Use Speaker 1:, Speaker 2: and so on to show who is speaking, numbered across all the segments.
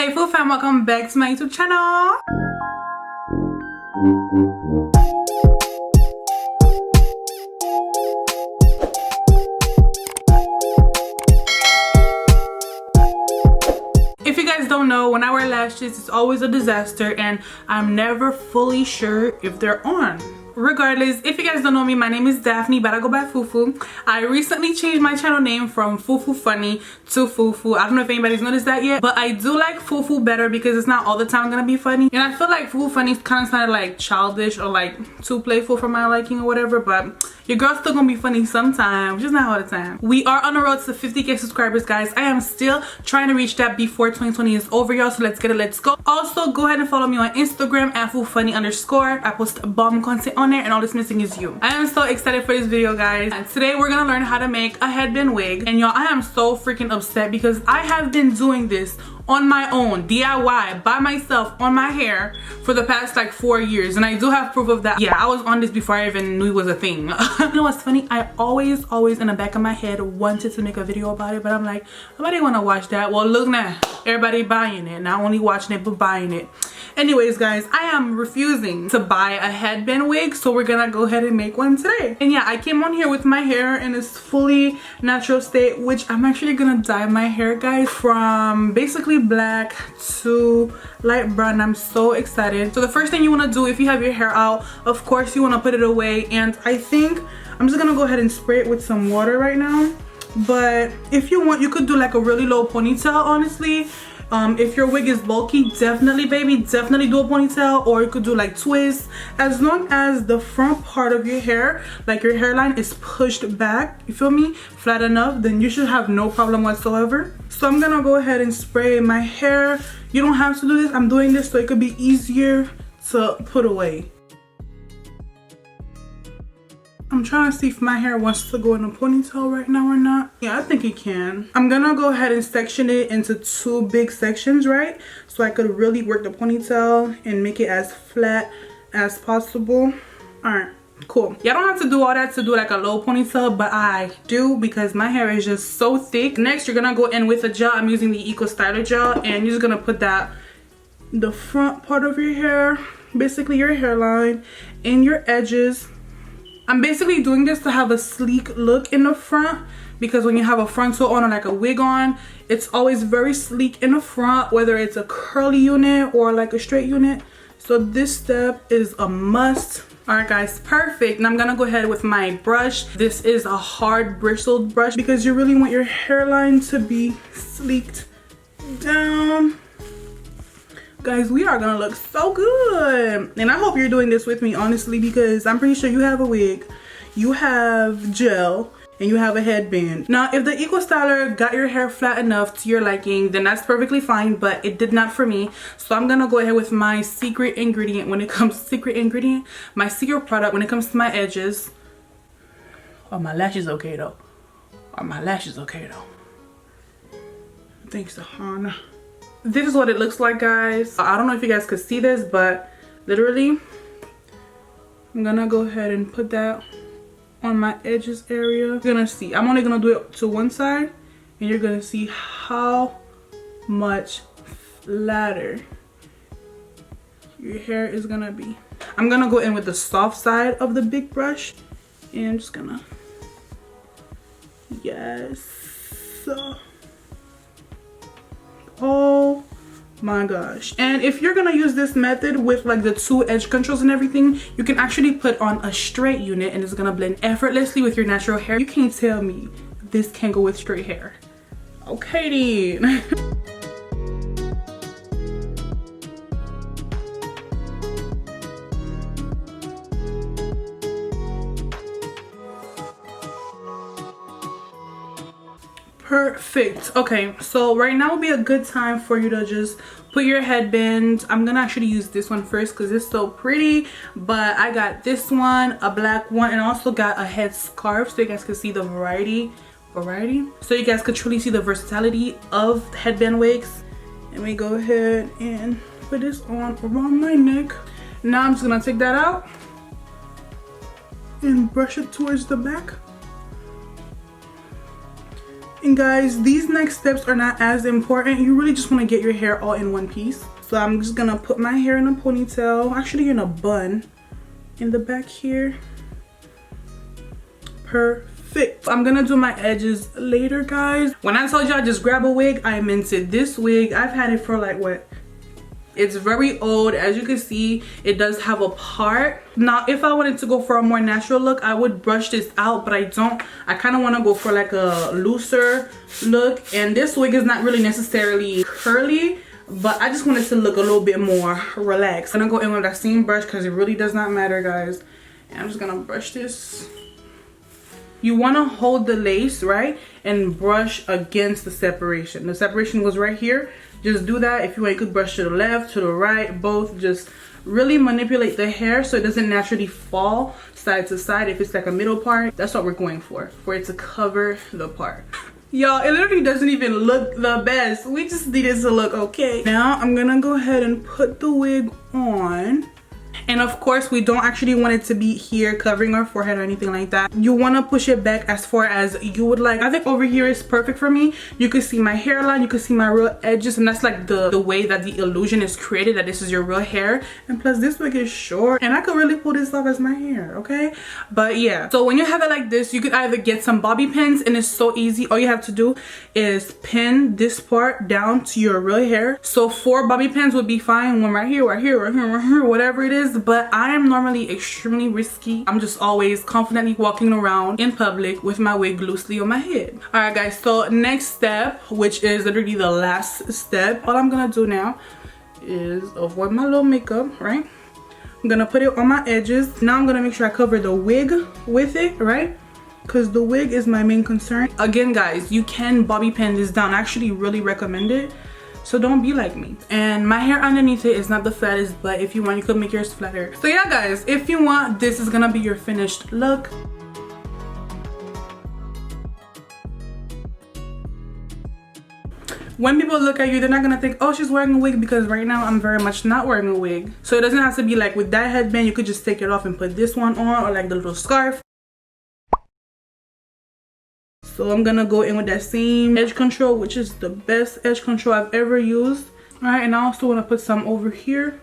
Speaker 1: Hey Foo fam, welcome back to my YouTube channel. If you guys don't know, when I wear lashes, it's always a disaster and I'm never fully sure if they're on. Regardless, if you guys don't know me, my name is Daphne, but I go by Fufu. I recently changed my channel name from Fufu Funny to Fufu. I don't know if anybody's noticed that yet, but I do like Fufu better because it's not all the time gonna be funny. And I feel like Fufu Funny kind of sounded like childish or like too playful for my liking or whatever, but your girl's still gonna be funny sometimes, just not all the time. We are on the road to 50k subscribers, guys. I am still trying to reach that before 2020 is over, y'all, so let's get it, let's go. Also, go ahead and follow me on Instagram at FuFunny_. I post bomb content on there and all that's missing is you. I am so excited for this video, guys. And today we're gonna learn how to make a headband wig. And y'all, I am so freaking upset because I have been doing this on my own, DIY, by myself, on my hair for the past like 4 years, and I do have proof of that. Yeah, I was on this before I even knew it was a thing. You know what's funny? I always in the back of my head wanted to make a video about it, but I'm like, nobody wanna watch that. Well, look now, everybody buying it, not only watching it but buying it. Anyways, guys, I am refusing to buy a headband wig, so we're gonna go ahead and make one today. And yeah, I came on here with my hair in this fully natural state, which I'm actually gonna dye my hair, guys, from basically black to light brown. I'm so excited. So the first thing you want to do if you have your hair out, of course you want to put it away, and I think I'm just gonna go ahead and spray it with some water right now. But if you want, you could do like a really low ponytail, honestly. If your wig is bulky, definitely, baby, definitely do a ponytail, or you could do like twists. As long as the front part of your hair, like your hairline, is pushed back, you feel me, flat enough, then you should have no problem whatsoever. So I'm gonna go ahead and spray my hair. You don't have to do this. I'm doing this so it could be easier to put away. I'm trying to see if my hair wants to go in a ponytail right now or not. Yeah, I think it can. I'm gonna go ahead and section it into 2 big sections, right? So I could really work the ponytail and make it as flat as possible. All right, cool. Y'all don't have to do all that to do like a low ponytail, but I do because my hair is just so thick. Next, you're gonna go in with a gel. I'm using the Eco Styler gel, and you're just gonna put that the front part of your hair, basically your hairline, and your edges. I'm basically doing this to have a sleek look in the front, because when you have a frontal on or like a wig on, it's always very sleek in the front, whether it's a curly unit or like a straight unit. So this step is a must. All right, guys, perfect. And I'm gonna go ahead with my brush. This is a hard bristled brush because you really want your hairline to be sleeked down. Guys, we are gonna look so good, and I hope you're doing this with me, honestly, because I'm pretty sure you have a wig, you have gel, and you have a headband. Now, if the Eco Styler got your hair flat enough to your liking, then that's perfectly fine, but it did not for me. So I'm gonna go ahead with my secret ingredient when it comes my secret product when it comes to my edges. Are my lashes okay though? Thanks to Hana. This is what it looks like, guys. I don't know if you guys could see this, but literally I'm gonna go ahead and put that on my edges area. You're gonna see, I'm only gonna do it to one side, and you're gonna see how much flatter your hair is gonna be. I'm gonna go in with the soft side of the big brush, and I'm just gonna, yes. Oh my gosh. And if you're gonna use this method with like the 2 edge controls and everything, you can actually put on a straight unit and it's gonna blend effortlessly with your natural hair. You can't tell me this can't go with straight hair. Okay then. Perfect. Okay, so right now would be a good time for you to just put your headband. I'm gonna actually use this one first because it's so pretty, but I got this one, a black one, and also got a head scarf so you guys can see the variety, so you guys could truly see the versatility of headband wigs. And we go ahead and put this on around my neck. Now I'm just gonna take that out and brush it towards the back. And guys, these next steps are not as important. You really just want to get your hair all in one piece. So I'm just gonna put my hair in a ponytail, actually in a bun, in the back here. Perfect. I'm gonna do my edges later, guys. When I told y'all just grab a wig, I meant it. This wig, I've had it for like what? It's very old. As you can see, it does have a part. Now, if I wanted to go for a more natural look, I would brush this out, but I don't. I kind of want to go for like a looser look. And this wig is not really necessarily curly, but I just wanted to look a little bit more relaxed. I'm gonna go in with that same brush because it really does not matter, guys. And I'm just gonna brush this. You want to hold the lace, right, and brush against the separation. The separation was right here. Just do that. If you want, you could brush to the left, to the right, both. Just really manipulate the hair so it doesn't naturally fall side to side. If it's like a middle part, that's what we're going for it to cover the part. Y'all, it literally doesn't even look the best. We just need it to look okay. Now I'm gonna go ahead and put the wig on. And of course, we don't actually want it to be here covering our forehead or anything like that. You want to push it back as far as you would like. I think over here is perfect for me. You can see my hairline, you can see my real edges, and that's like the way that the illusion is created that this is your real hair. And plus this wig is short and I could really pull this off as my hair, okay? But yeah, so when you have it like this, you could either get some bobby pins, and it's so easy. All you have to do is pin this part down to your real hair. So 4 bobby pins would be fine. One right here, right here, right here, right here, whatever it is. But I am normally extremely risky. I'm just always confidently walking around in public with my wig loosely on my head. All right, guys, so next step, which is literally the last step, all I'm gonna do now is avoid my little makeup, right? I'm gonna put it on my edges. Now I'm gonna make sure I cover the wig with it, right? Because the wig is my main concern. Again, guys, you can bobby pin this down. I actually really recommend it. So don't be like me. And my hair underneath it is not the fattest, but if you want, you could make yours flatter. So yeah, guys, if you want, this is gonna be your finished look. When people look at you, they're not gonna think, oh, she's wearing a wig, because right now I'm very much not wearing a wig. So it doesn't have to be like with that headband. You could just take it off and put this one on, or like the little scarf. So I'm gonna go in with that same edge control, which is the best edge control I've ever used. All right, and I also want to put some over here.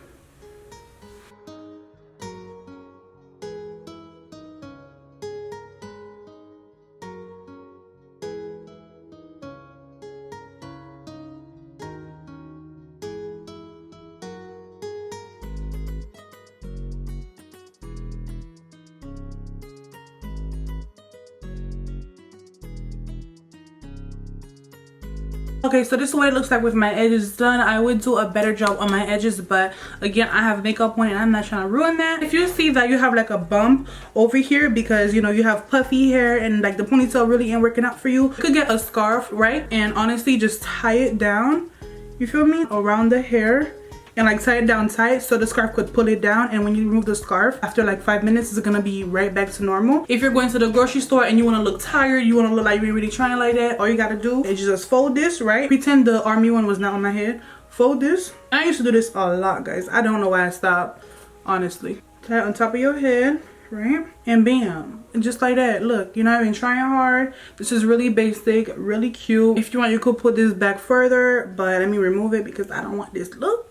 Speaker 1: Okay, so this is what it looks like with my edges done. I would do a better job on my edges, but again, I have makeup on and I'm not trying to ruin that. If you see that you have like a bump over here because, you know, you have puffy hair and like the ponytail really ain't working out for you, you could get a scarf, right? And honestly, just tie it down, you feel me, around the hair. And like tie it down tight so the scarf could pull it down, and when you remove the scarf after like 5 minutes, it's gonna be right back to normal. If you're going to the grocery store and you want to look tired, you want to look like you're really trying like that, all you gotta do is just fold this, right? Pretend the army one was not on my head. Fold this. I used to do this a lot, guys. I don't know why I stopped, honestly. Tie it on top of your head, right? And bam, and just like that. Look, you're not even trying hard. This is really basic, really cute. If you want, you could put this back further, but let me remove it because I don't want this look.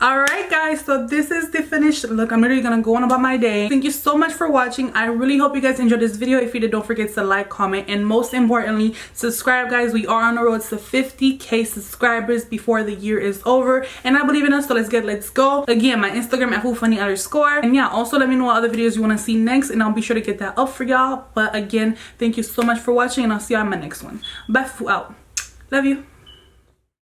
Speaker 1: Alright guys, so this is the finished look. I'm literally gonna go on about my day. Thank you so much for watching. I really hope you guys enjoyed this video. If you did, don't forget to like, comment, and most importantly, subscribe, guys. We are on the road to 50K subscribers before the year is over, and I believe in us, so let's go. Again, my Instagram at @whofunny_, and yeah, also let me know what other videos you want to see next, and I'll be sure to get that up for y'all. But again, thank you so much for watching, and I'll see you on my next one. Bye, out. Love you.